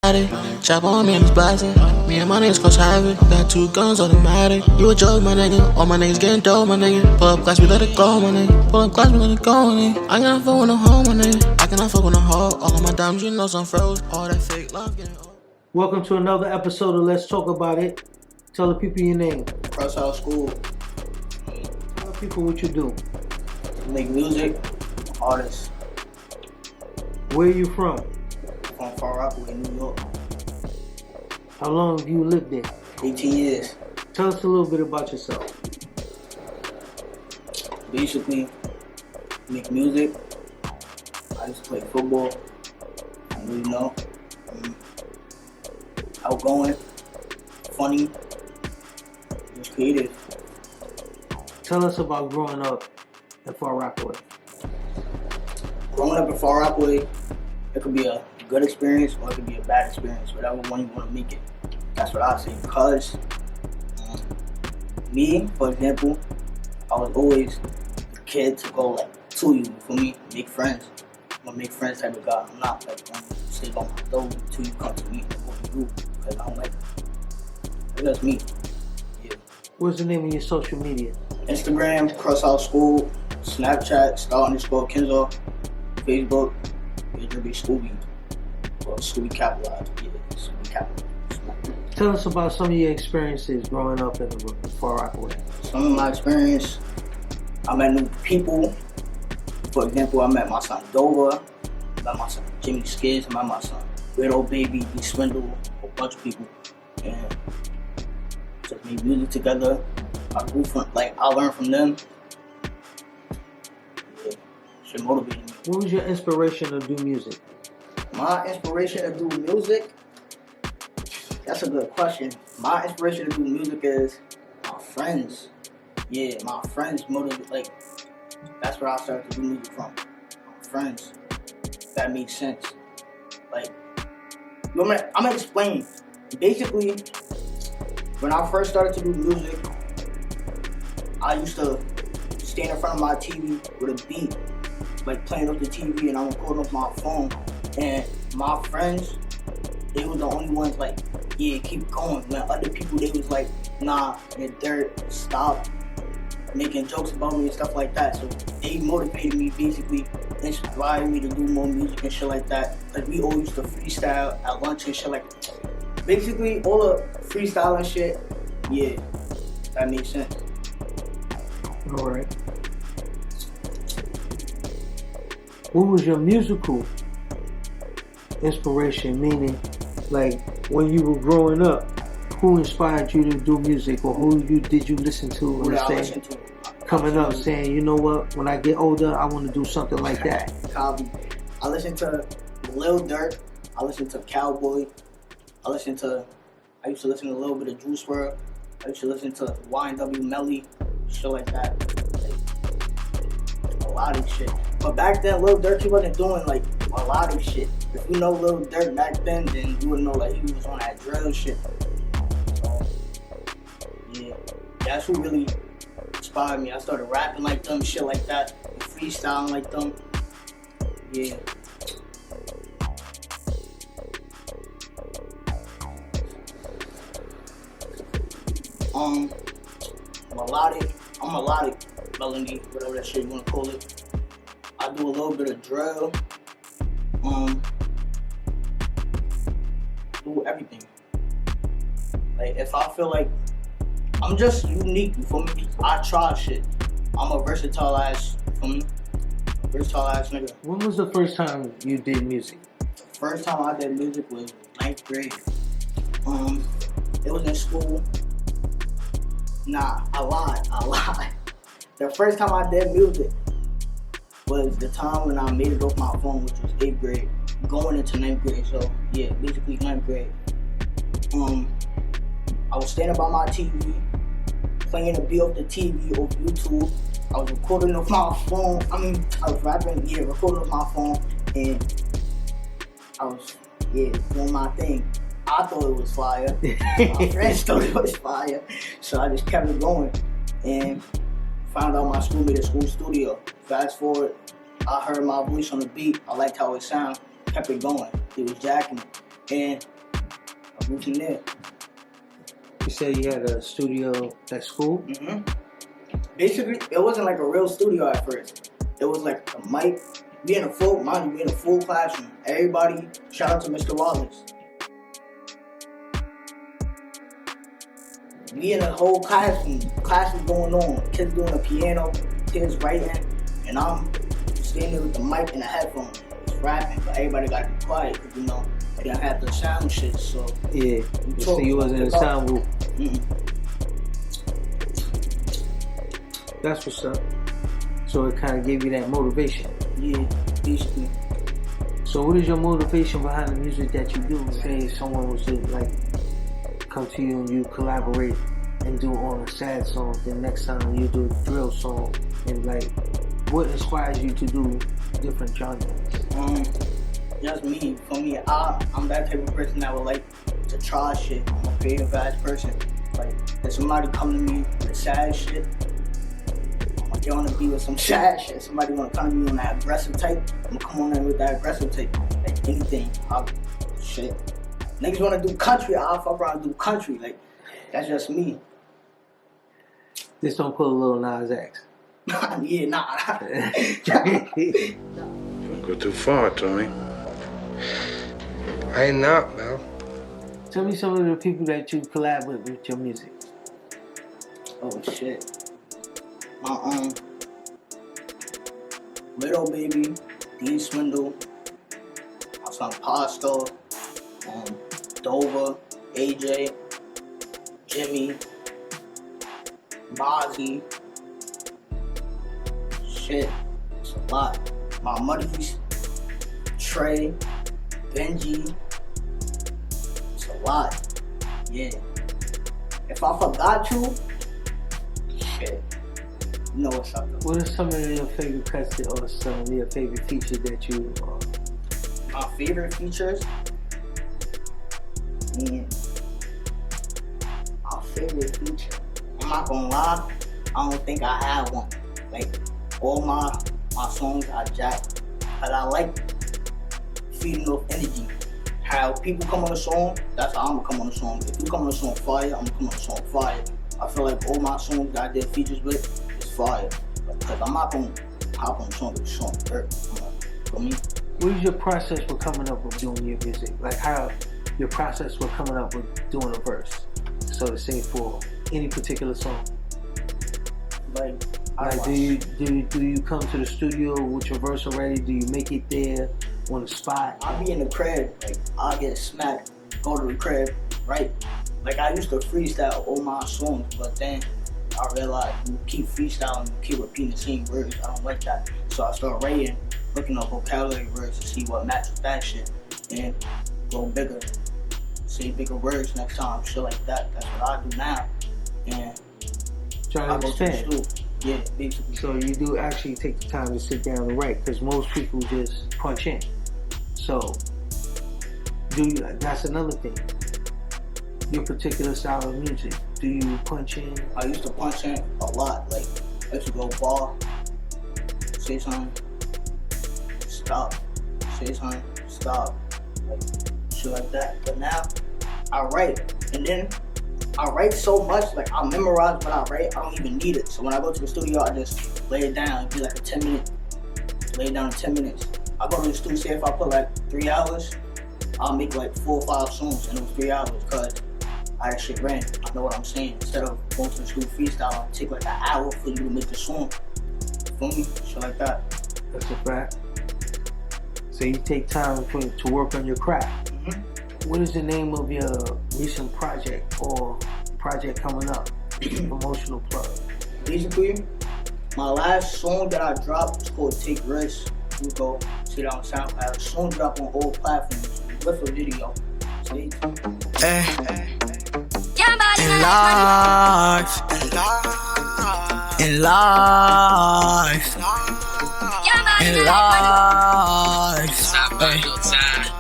Chop on me and it's blasting. Me and my niggas cause havoc. Got 2 guns automatic. You a joke, my nigga. All my niggas getting dope, my nigga. Pull up glass, we let it go, my nigga. Pull up glass, we let it go, my nigga. I cannot fuck with no hoe, my nigga. I cannot fuck with no hoe. All of my diamonds, you know some froze. All that fake love getting old. Welcome to another episode of Let's Talk About It. Tell the people your name. Croosout Scoob. Tell the people what you do. Make music, artist. Where are you from? From Far Rockaway, New York. How long have you lived there? 18 years. Tell us a little bit about yourself. Basically, make music. I used to play football. I don't really know. Outgoing, funny, just creative. Tell us about growing up at Far Rockaway. Growing up in Far Rockaway, it could be a good experience or it could be a bad experience, whatever one you want to make it. That's what I say. Because me, for example, I was always the kid to go like to you, for me, make friends. I'm a make friends type of guy. I'm not like going to sleep on my door until you come to me and what you do, because I don't like it. That's me. Yeah. What's the name of your social media? Instagram, Croosout Scoob, Snapchat, _Kenzo, Facebook, Scooby. Or Scooby capitalized. Yeah, Scooby capitalized. Tell us about some of your experiences growing up in Far Rockaway. Some of my experience, I met new people. For example, I met my son Dover, I met my son Jimmy Skids, I met my son Widow Baby, D Swindle, a bunch of people. And just made music together. I grew from, I learned from them. Yeah, shit motivated me. What was your inspiration to do music? My inspiration to do music? That's a good question. My inspiration to do music is my friends. Yeah, my friends motivate, that's where I started to do music from. My friends. That makes sense. I'm gonna explain. Basically, when I first started to do music, I used to stand in front of my TV with a beat, playing with the TV, and I'm recording with my phone. And my friends, they were the only ones yeah, keep going. When other people, they was like, nah, you're dirt, stop making jokes about me and stuff like that. So they motivated me, basically inspired me to do more music and shit like that. We all used to freestyle at lunch and shit basically all the freestyle and shit. Yeah, that makes sense. All right. What was your musical inspiration? Meaning, when you were growing up, who inspired you to do music, or did you listen to? Who did I listen to? Coming up, saying, you know what? When I get older, I want to do something like that. I listened to Lil Durk. I listened to Cowboy. I used to listen to a little bit of Juice WRLD. I used to listen to Y&W Melly, shit like that. A lot of shit. But back then, Lil Durk, he wasn't doing a lot of shit. If you know Lil Durk back then you would know he was on that drill shit. So, yeah, that's who really inspired me. I started rapping like them, shit like that, freestyling like them. Yeah. Melodic melody, whatever that shit you wanna call it. I do a little bit of drill. Do everything. If I feel like I'm just unique, you feel me? I try shit. I'm a versatile ass, you feel me? Versatile ass nigga. When was the first time you did music? First time I did music was 9th grade. It was in school. Nah, I lied. The first time I did music was the time when I made it off my phone, which was 8th grade, going into 9th grade. So yeah, basically 9th grade. I was standing by my TV, playing a beat off the TV off YouTube. I was recording off my phone. I was rapping, recording off my phone, and I was, doing my thing. I thought it was fire. My friends thought it was fire. So I just kept it going. And found out my school made a school studio. Fast forward, I heard my voice on the beat. I liked how it sounded. Kept it going. It was jacking. And moved from there. You said you had a studio at school? Mm-hmm. Basically, it wasn't like a real studio at first. It was like a mic. We in a full classroom. Everybody, shout out to Mr. Wallace. We in a whole classroom. Class is going on. Kids doing the piano, kids writing, and I'm standing there with the mic and the headphones. It's rapping, but everybody got to be quiet because, you know, they don't have the sound shit, so... Yeah, so you was in the sound booth. That's what's up. So it kind of gave you that motivation. Yeah, basically. So what is your motivation behind the music that you do? Say someone was to like come to you and you collaborate and do on a sad song, then next time you do a drill song, and like what inspires you to do different genres? Just me. For me, I'm that type of person that would like to try shit. I'm a creative ass person. Like if somebody come to me with sad shit, they want to be with some sad shit. Somebody want to come to me on that aggressive type, I'm gonna come on in with that aggressive type. Like anything, shit. Niggas want to do country, I'll fuck around and do country. Like, that's just me. Just don't put a little Nas X. Yeah, nah. Don't go too far, Tony. I ain't not, man. Tell me some of the people that you collab with your music. Oh, shit. My Little Baby, D Swindle, my son Pasto, Dover, AJ, Jimmy, Mozzie. Shit, it's a lot. My Muddies, Trey, Benji. It's a lot. Yeah. If I forgot you, shit. You know what's up though. What are some of your favorite cuts or some of your favorite features that you My favorite features? Man. My favorite feature. I'm not gonna lie, I don't think I have one. Like all my songs I jack. Cause I like feeding off energy. How people come on a song, that's how I'm gonna come on a song. If you come on a song fire, I'm gonna come on a song fire. I feel like all my songs that I did features with is fire. Because I'm not gonna hop on a song with a song dirt. For me. What is your process for coming up with doing your music? Like how your process for coming up with doing a verse, so to say, for any particular song? Like do you come to the studio with your verse already? Do you make it there on the spot? I'll be in the crib, like I'll get smacked, go to the crib, right? Like I used to freestyle all my songs, but then I realized you keep freestyling, you keep repeating the same words. I don't like that. So I start writing, looking up vocabulary words to see what matches that shit, and go bigger, say bigger words next time, shit like that. That's what I do now. And Trying I to go to the understand. stool. Yeah, basically. So you do actually take the time to sit down and write, because most people just punch in. So that's another thing. Your particular style of music. Do you punch in? I used to punch in a lot. Like I used to go bar, say something, stop, say something, stop, like shit like that. But now I write, and then I write so much, like I memorize what I write. I don't even need it. So when I go to the studio, I just lay it down. It'd be like a 10-minute. Lay it down in 10 minutes. I go to the studio. Say if I put like 3 hours, I'll make like 4 or 5 songs in those 3 hours, cause I actually ran. I know what I'm saying. Instead of going to the studio freestyle, it take like an hour for you to make the song. Feel me? Shit like that. That's a fact. So you take time to work on your craft. Mm-hmm. What is the name of your recent project or project coming up? Promotional plug. Basically, my last song that I dropped is called Take Risks. You go see that on SoundCloud. The song dropped on all platforms with a video. See? In life, in life, in life,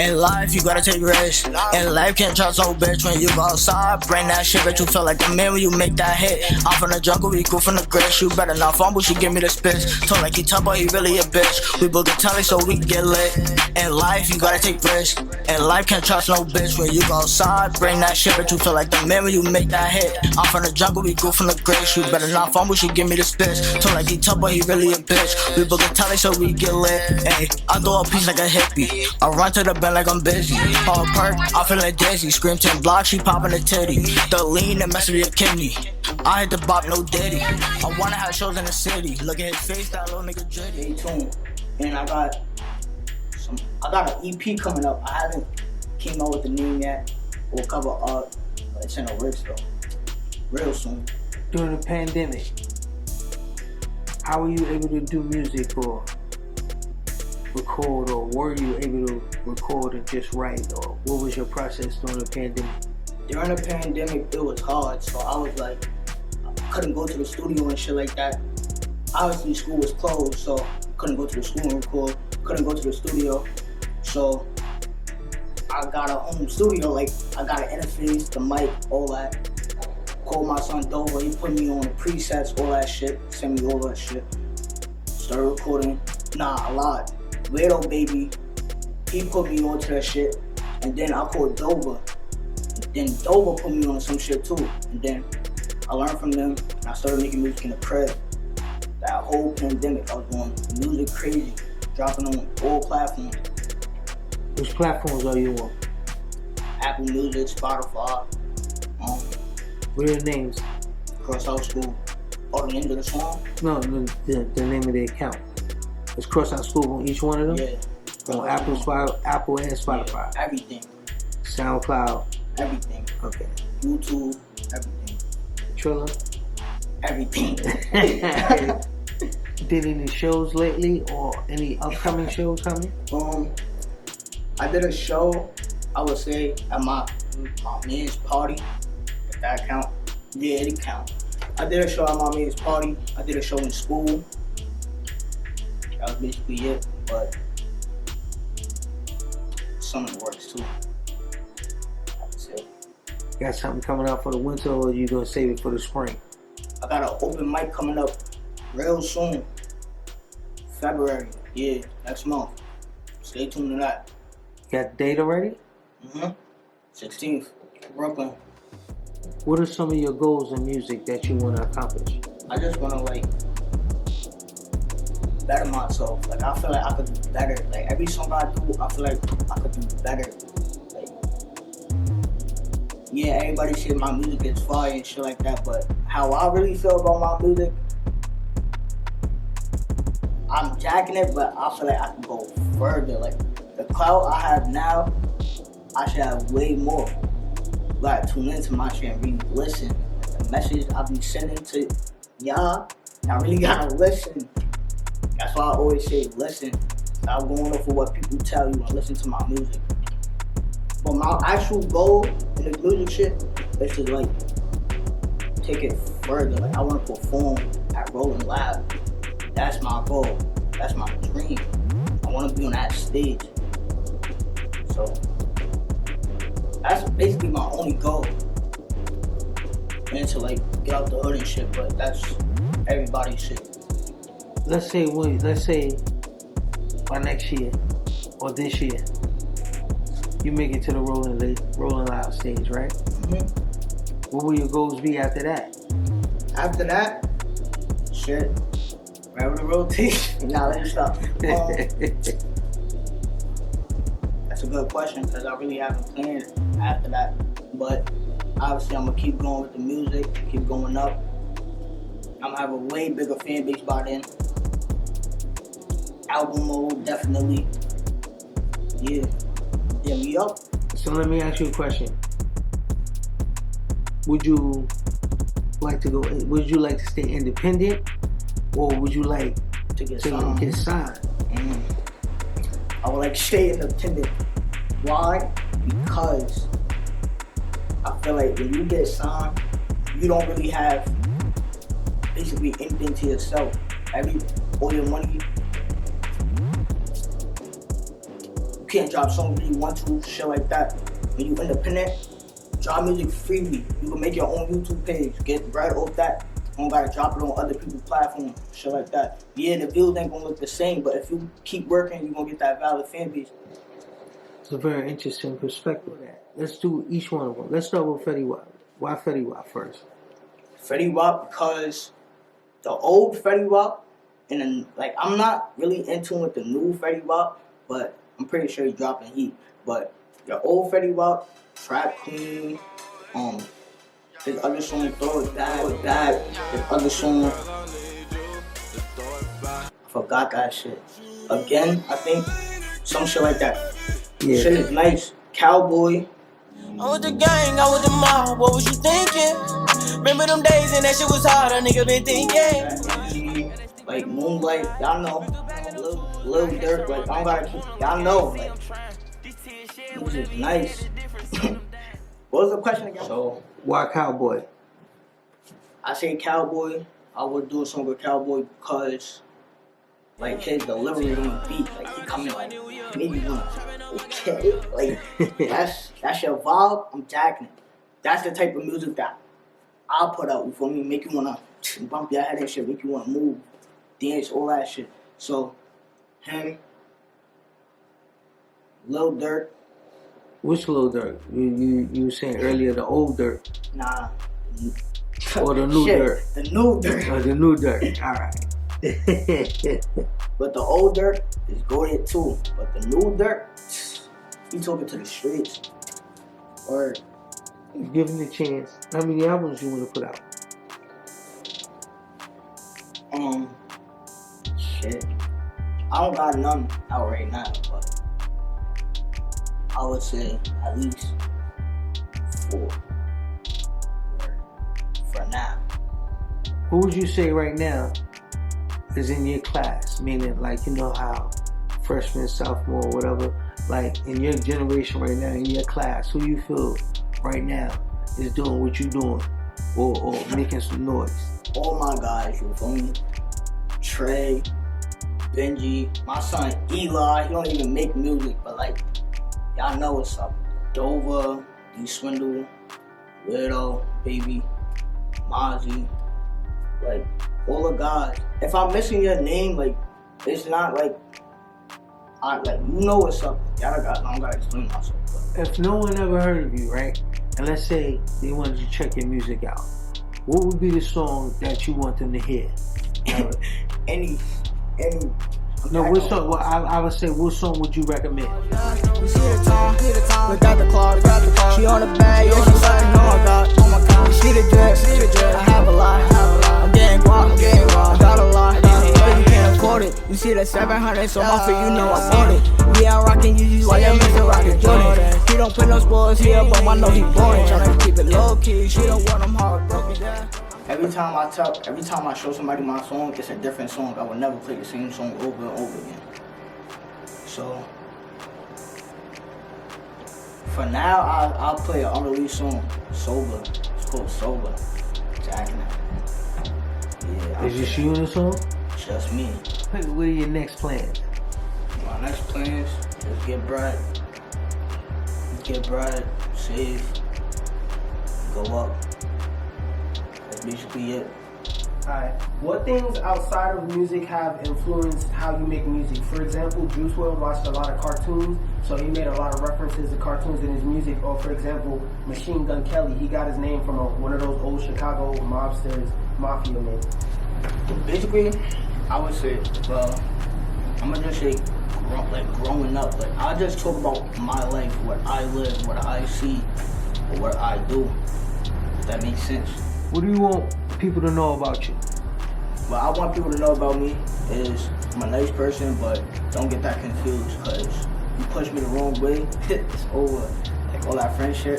In life, you gotta take risks. In life, can't trust no bitch. When you go outside, bring that shit, but you feel like the man when you make that hit. I'm from the jungle, we go from the grits. You better not fumble, she give me the spits. Told like he tough, but he really a bitch. We book a telly so we can get lit. In life, you gotta take risks. In life, can't trust no bitch. When you go outside, bring that shit, but you feel like the man when you make that hit. I'm from the jungle, we go from the grits. You better not fumble, she give me the spits. Told like he tough, but he really a bitch. We book a telly so we get lit. Ay, I throw a piece like a hippie. I run to the bed like I'm busy. All perk, I feel like dizzy. Scream 10 blocks, she poppin' a titty. The lean and mess with your kidney. I hit the bop, no diddy. I wanna have shows in the city. Look at his face, that little nigga jitty. Stay tuned. And I got an EP coming up. I haven't came out with the name yet or cover art, but it's in the works though. Real soon. During the pandemic, how were you able to do music or record, or were you able to record and just write, or what was your process during the pandemic? During the pandemic, it was hard, so I was like, I couldn't go to the studio and shit like that. Obviously, school was closed, so couldn't go to the school and record, couldn't go to the studio, so I got a home studio, like I got an interface, the mic, all that. Called my son Dover, he put me on the presets, all that shit, sent me all that shit. Started recording, a lot. Weirdo Baby, he put me onto that shit, and then I called Dover. Then Dover put me on some shit too, and then I learned from them, and I started making music in the crib. That whole pandemic, I was doing music crazy, dropping on all platforms. Which platforms are you on? Apple Music, Spotify, What are the names? Croosout Scoob. Oh, the name of the song? No, the name of the account. It's Croosout Scoob on each one of them? Yeah. On Apple and Spotify? Yeah, everything. SoundCloud? Everything. Okay. YouTube, everything. Triller? Everything. Did any shows lately or any upcoming shows coming? I did a show, I would say, at my man's party. If that count? Yeah, it count. I did a show at my man's party. I did a show in school. That was basically it, but some of the works too. That's it. Got something coming out for the winter, or are you gonna save it for the spring? I got an open mic coming up real soon. February, yeah, next month. Stay tuned to that. Got the date already? 16th, Brooklyn. What are some of your goals in music that you want to accomplish? I just want to better myself. Like I feel like I could do better. Like every song I do, I feel like I could do better. Like, yeah, everybody said my music is fire and shit like that, but how I really feel about my music, I'm jacking it, but I feel like I can go further. Like the clout I have now, I should have way more. You gotta tune into my shit and really listen. The message I be sending to y'all, I really gotta listen. That's why I always say listen. Stop going off of what people tell you and listen to my music. But my actual goal in the music shit is to take it further. Like I wanna perform at Rolling Loud. That's my goal. That's my dream. I wanna be on that stage. So that's basically my only goal. And to get out the hood and shit, but that's everybody's shit. Let's say by next year or this year, you make it to the Rolling Loud stage, right? What will your goals be after that? After that, shit, right with the rotation. Nah, let me stop. That's a good question because I really haven't planned after that. But obviously, I'm gonna keep going with the music, keep going up. I'm gonna have a way bigger fan base by then. Album mode, definitely. Yeah, we up. So let me ask you a question. Would you like to stay independent, or would you like to get signed? I would like to stay independent. Why? Because I feel like when you get signed, you don't really have basically anything to yourself. All your money, can't drop songs when you want to, shit like that. When you independent, drop music freely. You can make your own YouTube page, get bread off that. You don't gotta drop it on other people's platforms, shit like that. Yeah, the views ain't gonna look the same, but if you keep working, you're gonna get that valid fan base. It's a very interesting perspective. Let's do each one of them. Let's start with Fetty Wap. Why Fetty Wap first? Fetty Wap because the old Fetty Wap, and then, like, I'm not really in tune with the new Fetty Wap, but I'm pretty sure he's dropping heat. But the old Fetty Wap, Trap Queen, his other song, Throw It Back, his other song, I forgot that shit. Again, I think, some shit like that. Yeah. Shit is nice. Cowboy. I was the gang, I was the mob, what was you thinking? Remember them days and that shit was hard, a nigga been thinking. Like Moonlight, y'all know. Lil Durk, like, I don't gotta keep, y'all know. Like, it was just nice. What was the question again? So, Why Cowboy? I say Cowboy. I would do a song with Cowboy because, like, his delivery on the beat, like, he coming like, maybe one. Okay, like, that's your vibe, I'm jacking it. That's the type of music that I'll put out, you feel me? Make you wanna bump your head and shit, make you wanna move, dance, all that shit. So, him, Lil Durk. Which Lil Durk? You were saying earlier the old Durk. Nah. Or the new shit, Durk. The new Durk. Or the new Durk, alright. But the old Durk is goated too. But the new Durk, he talking to the streets. Or give him the chance. How many albums you want to put out? Shit. I don't got none out right now, but I would say at least 4 for now. Who would you say right now is in your class? Meaning, like, you know how freshman, sophomore, whatever, like in your generation right now, in your class, who you feel right now is doing what you doing or making some noise? All my guys, you feel me? Trey, Benji, my son Eli, he don't even make music, but like, y'all know what's up. Dover, D-Swindle, Weirdo, Baby, Mozzie, like, all the guys. If I'm missing your name, like, it's not like, you know what's up. I don't gotta explain myself. But. If no one ever heard of you, right, and let's say they wanted to check your music out, what would be the song that you want them to hear? any. No, what song? Well, I would say, what song would you recommend? We see the time, look at the clock, she on the bag, yeah, she sucking, oh my god, see the drip, I have a lot, I'm getting guap, I got a lot, but you can't afford it, you see the 700, so my for you know I bought it, yeah, I'm rocking Yeezys while your Mr. rocking Jordan, he don't put no spoilers here, but I know he boring, tryna keep it low key, she don't want them hard broken down. Every time I show somebody my song, it's a different song. I would never play the same song over and over again. So, for now, I'll play an unreleased song, Sober. It's called Sober. Jacking it. Yeah. Is just you in the song? Just me. What are your next plans? My next plans is get bread, save, go up. Basically it. Alright, what things outside of music have influenced how you make music? For example, Juice WRLD watched a lot of cartoons, so he made a lot of references to cartoons in his music. Or for example, Machine Gun Kelly, he got his name from one of those old Chicago mobsters, mafia names. Basically, I would say, well, I'm gonna just say, growing up. Like, I just talk about my life, what I live, what I see, or what I do. If that makes sense. What do you want people to know about you? What I want people to know about me is I'm a nice person, but don't get that confused, because you push me the wrong way, it's over. Like, all that friendship,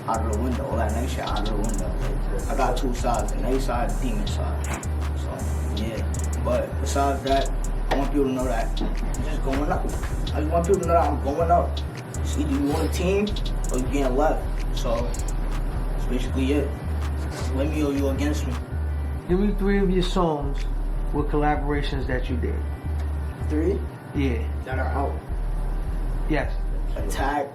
out of the window. All that nice shit, out of the window. Like, I got 2 sides, the nice side, the demon side. So, yeah. But besides that, I want people to know that I'm just going up. I just want people to know that I'm going up. It's either you on a team, or you getting left. So, that's basically it. Let me or you against me. Give me 3 of your songs with collaborations that you did. 3? Yeah. That are out. Yes. Attack.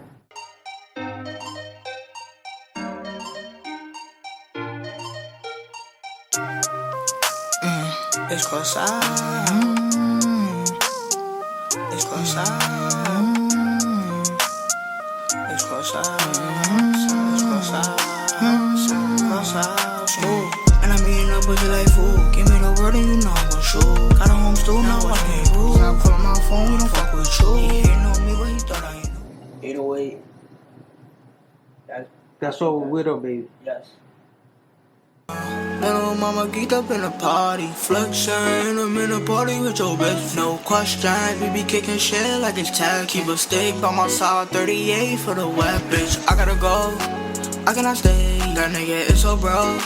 It's Crossøut. It's Crossøut. It's Crossøut. It's Crossøut. Crossøut Scoob. And I'm eating up with you like food. Give me the word and you know I'm gon' shoot. Got a home stool, now I can't prove. I pull up my phone, we don't fuck with you. He hating on me, but he thought I ain't know. 808. That's all Widow, baby. Yes. Little mama geeked up in a party, flexing, I'm in a party with your bitch. No questions, we be kicking shit like it's tag. Keep a stick by my side, 38 for the wet bitch. I gotta go, I cannot stay. That nigga is so bro,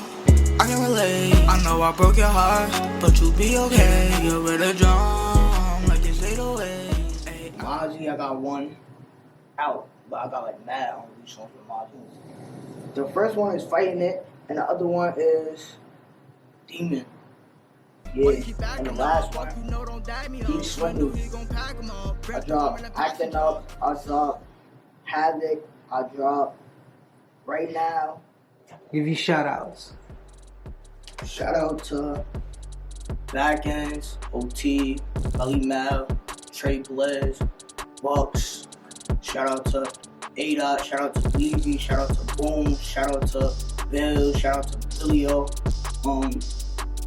I can relate. I know I broke your heart, but you be okay. You're with a drum like it's 808. Mozzie, I got one out, but I got like mad on these songs with Mozzie. The first one is Fighting It, and the other one is Demon. Yeah, and the last one, Deep Swindle. I dropped Acting Up, I dropped Havoc, I dropped Right Now. Give you shout outs. Shout out to Back Ends, OT, Gully Mal, Trey Blaze, Bucks. Shout out to A-Dot, shout out to Levy, shout out to Boom, shout out to Bill, shout out to Billio.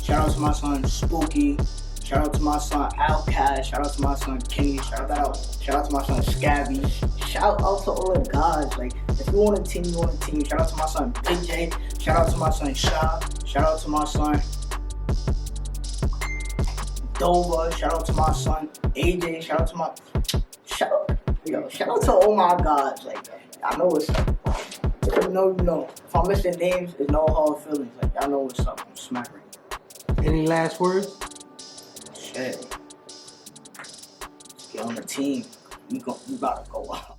Shout out to my son Spooky. Shout out to my son Outcast. Shout out to my son Kenny. Shout out to my son Scabby. Shout out to all the guys. Like, if you want a team, you want a team. Shout out to my son Big J. Shout out to my son Sha. Shout out to my son Dover. Shout out to my son AJ. Shout out to my shout out to all my guys. Like, I know what's up. If you know, you know. If I'm missing names, it's no hard feelings. Like, y'all know what's up. I'm smacking. Any last words? Shit. Let's get on the team. We about to go out.